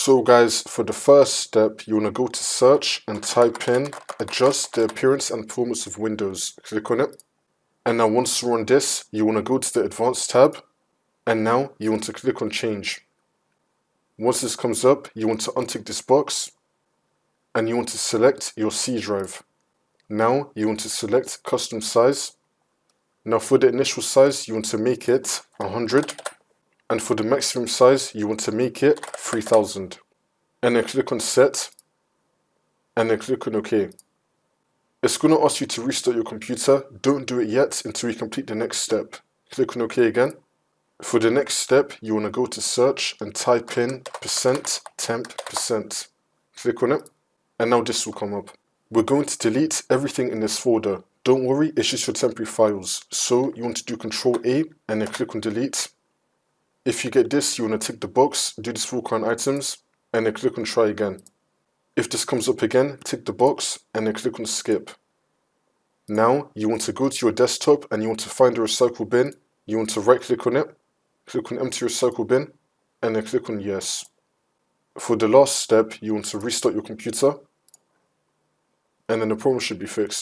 So guys, for the first step, you want to go to search and type in adjust the appearance and performance of Windows. Click on it. And now once you're on this, you want to go to the advanced tab. And now you want to click on change. Once this comes up, you want to untick this box. And you want to select your C drive. Now you want to select custom size. Now for the initial size, you want to make it 100. And for the maximum size, you want to make it 3000. And then click on set. And then click on OK. It's going to ask you to restart your computer. Don't do it yet until you complete the next step. Click on OK again. For the next step, you want to go to search and type in %temp%. Click on it. And now this will come up. We're going to delete everything in this folder. Don't worry, it's just your temporary files. So you want to do Ctrl A and then click on delete. If you get this, you want to tick the box, do this for all current items, and then click on try again. If this comes up again, tick the box and then click on skip. Now you want to go to your desktop and you want to find the recycle bin. You want to right click on it, click on empty recycle bin, and then click on yes. For the last step, you want to restart your computer, and then the problem should be fixed.